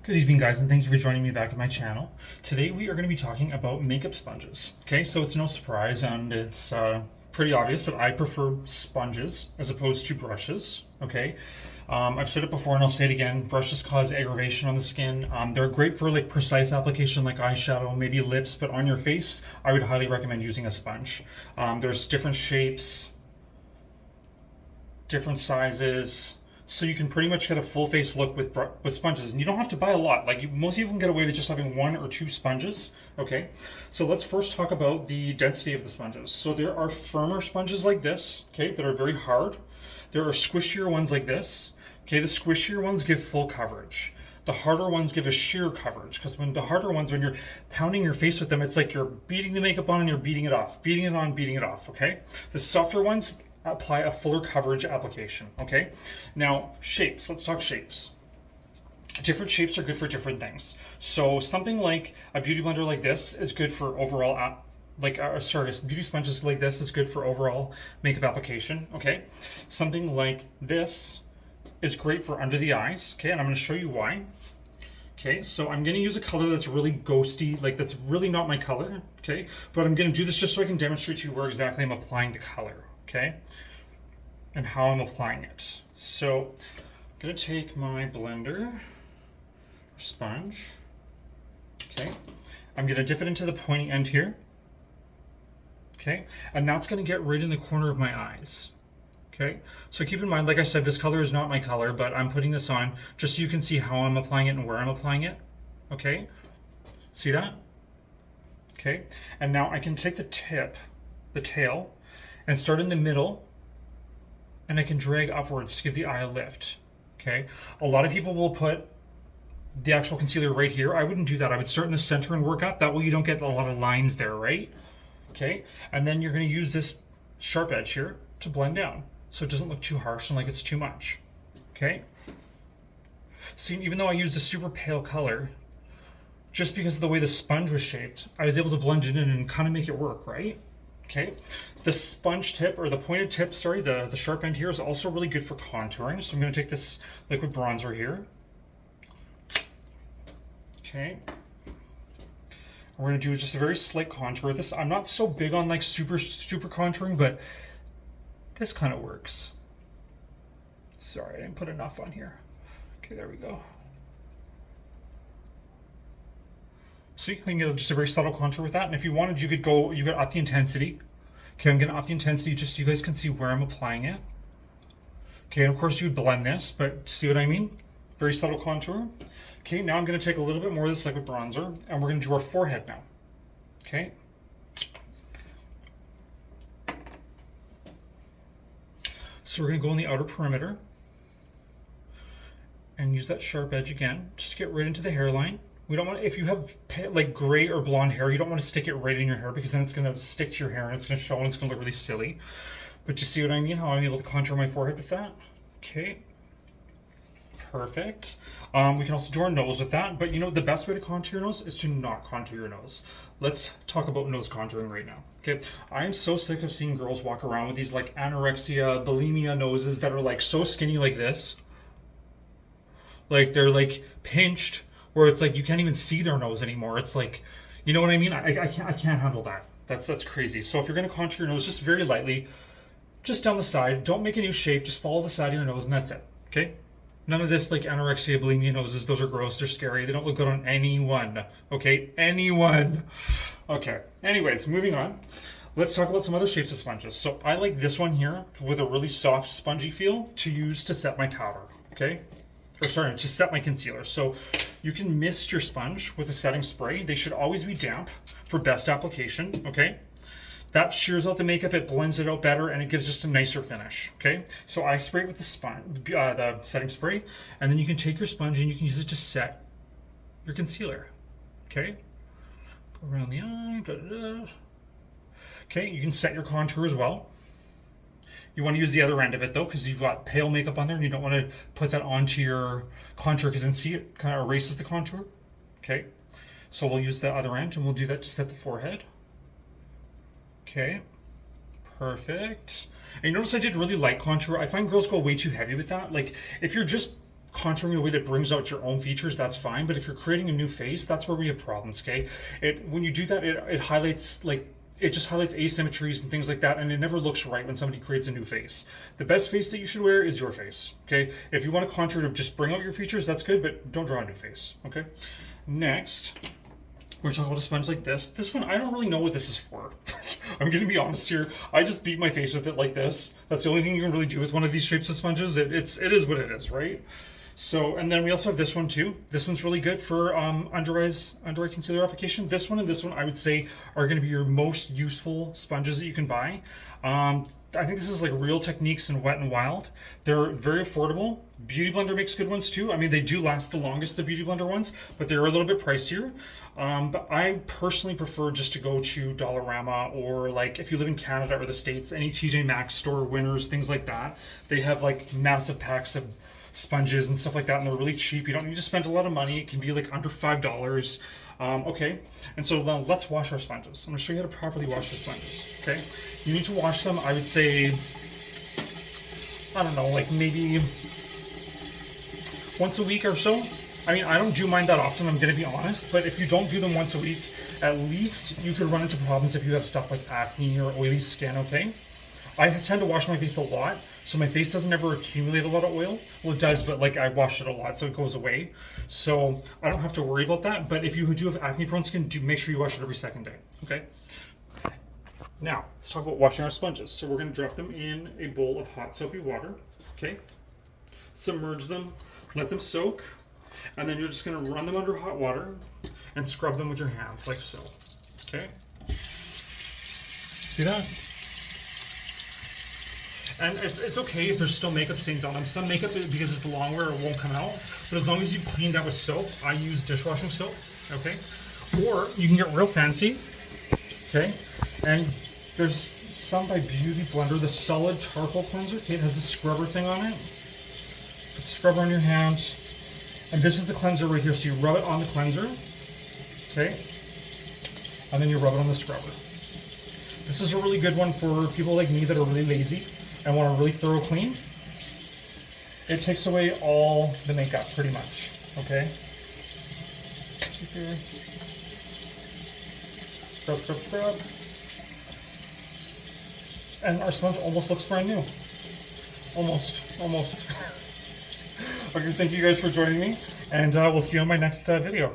Good evening, guys, and thank you for joining me back at my channel. Today we are going to be talking about makeup sponges. Okay, so it's no surprise, and it's pretty obvious that I prefer sponges as opposed to brushes. Okay, I've said it before and I'll say it again. Brushes cause aggravation on the skin. They're great for like precise application like eyeshadow, maybe lips, but on your face, I would highly recommend using a sponge. There's different shapes, different sizes, so you can pretty much get a full face look with sponges, and you don't have to buy a lot. Most people can get away with just having one or two sponges. Okay, so let's first talk about the density of the sponges. So there are firmer sponges like this, okay, that are very hard. There are squishier ones like this. Okay, the squishier ones give full coverage. The harder ones give a sheer coverage, because when you're pounding your face with them, it's like you're beating the makeup on and you're beating it off, beating it on, beating it off. Okay, the softer ones apply a fuller coverage application. Okay, now shapes. Let's talk shapes. Different shapes are good for different things. So something like a beauty blender like this is good for overall a beauty sponges like this is good for overall makeup application. Okay, something like this is great for under the eyes. Okay, and I'm going to show you why. Okay, so I'm going to use a color that's really ghosty, like that's really not my color. Okay, but I'm going to do this just so I can demonstrate to you where exactly I'm applying the color. Okay, and how I'm applying it. So I'm going to take my blender sponge. Okay, I'm going to dip it into the pointy end here. Okay, and that's going to get right in the corner of my eyes. Okay, so keep in mind, like I said, this color is not my color, but I'm putting this on just so you can see how I'm applying it and where I'm applying it. Okay, see that? Okay, and now I can take the tail, and start in the middle, and I can drag upwards to give the eye a lift. Okay, a lot of people will put the actual concealer right here. I wouldn't do that. I would start in the center and work up. That way you don't get a lot of lines there, right? Okay, and then you're going to use this sharp edge here to blend down so it doesn't look too harsh and like it's too much. Okay, see, even though I used a super pale color, just because of the way the sponge was shaped, I was able to blend it in and kind of make it work, right? Okay, the sponge tip, or the pointed tip, sorry, the sharp end here is also really good for contouring. So I'm going to take this liquid bronzer here. Okay, we're going to do just a very slight contour with this. I'm not so big on like super contouring, but this kind of works. Sorry, I didn't put enough on here. Okay, there we go. See, I can get just a very subtle contour with that. And if you wanted, you could up the intensity. Okay, I'm going to up the intensity just so you guys can see where I'm applying it. Okay, and of course you would blend this, but see what I mean? Very subtle contour. Okay, now I'm going to take a little bit more of this liquid bronzer, and we're going to do our forehead now. Okay. So we're going to go on the outer perimeter and use that sharp edge again, just to get right into the hairline. We don't want, if you have like gray or blonde hair, you don't want to stick it right in your hair, because then it's going to stick to your hair and it's going to show and it's going to look really silly. But you see what I mean? How I'm able to contour my forehead with that? Okay. Perfect. We can also do our nose with that, but you know the best way to contour your nose is to not contour your nose. Let's talk about nose contouring right now. Okay, I'm so sick of seeing girls walk around with these like anorexia, bulimia noses that are like so skinny like this. Like they're like pinched, where it's like you can't even see their nose anymore. It's like, you know what I mean? I can't handle that. That's crazy. So if you're gonna contour your nose, just very lightly, just down the side. Don't make a new shape. Just follow the side of your nose, and that's it. Okay. None of this like anorexia, bulimia noses. Those are gross. They're scary. They don't look good on anyone. Okay, anyone. Okay. Anyways, moving on. Let's talk about some other shapes of sponges. So I like this one here with a really soft, spongy feel to use to set my powder. Okay. Or sorry, to set my concealer. So you can mist your sponge with a setting spray. They should always be damp for best application. Okay. That shears out the makeup, it blends it out better, and it gives just a nicer finish. Okay, so I spray it with the setting spray, and then you can take your sponge and you can use it to set your concealer. Okay, go around the eye. Da, da, da. Okay, you can set your contour as well. You want to use the other end of it though, because you've got pale makeup on there, and you don't want to put that onto your contour, because then see it kind of erases the contour. Okay, so we'll use the other end, and we'll do that to set the forehead. Okay, perfect. And you notice I did really light contour. I find girls go way too heavy with that. Like, if you're just contouring in a way that brings out your own features, that's fine. But if you're creating a new face, that's where we have problems, okay? When you do that, it highlights, like, it just highlights asymmetries and things like that, and it never looks right when somebody creates a new face. The best face that you should wear is your face, okay? If you want to contour to just bring out your features, that's good, but don't draw a new face, okay? Next, we're talking about a sponge like this. This one, I don't really know what this is for. I'm going to be honest here. I just beat my face with it like this. That's the only thing you can really do with one of these shapes of sponges. It is what it is, right? So, and then we also have this one too. This one's really good for under eye concealer application. This one and this one, I would say, are going to be your most useful sponges that you can buy. I think this is like Real Techniques and Wet n Wild. They're very affordable. Beauty Blender makes good ones too. I mean, they do last the longest, the Beauty Blender ones, but they're a little bit pricier. But I personally prefer just to go to Dollarama, or like if you live in Canada or the States, any TJ Maxx store, Winners, things like that. They have like massive packs of sponges and stuff like that, and they're really cheap. You don't need to spend a lot of money. It can be like under $5. Okay, and so now let's wash our sponges. I'm going to show you how to properly wash your sponges. Okay, you need to wash them, I would say, I don't know, like maybe once a week or so. I mean, I don't do mine that often, I'm going to be honest, but if you don't do them once a week, at least you could run into problems if you have stuff like acne or oily skin, okay? I tend to wash my face a lot, so my face doesn't ever accumulate a lot of oil. Well, it does, but like I wash it a lot, so it goes away. So I don't have to worry about that. But if you do have acne-prone skin, do make sure you wash it every second day. Okay. Now let's talk about washing our sponges. So we're going to drop them in a bowl of hot soapy water. Okay. Submerge them, let them soak, and then you're just going to run them under hot water and scrub them with your hands like so. Okay. See that? And it's okay if there's still makeup stains on them. Some makeup, because it's long wear, it won't come out. But as long as you clean that with soap, I use dishwashing soap, okay? Or you can get real fancy, okay? And there's some by Beauty Blender, the solid charcoal cleanser, okay? It has the scrubber thing on it. Put the scrubber on your hand. And this is the cleanser right here, so you rub it on the cleanser, okay? And then you rub it on the scrubber. This is a really good one for people like me that are really lazy and want a really thorough clean. It takes away all the makeup pretty much, okay? Scrub, scrub, scrub. And our sponge almost looks brand new. Almost. Okay, thank you guys for joining me, and we'll see you on my next video.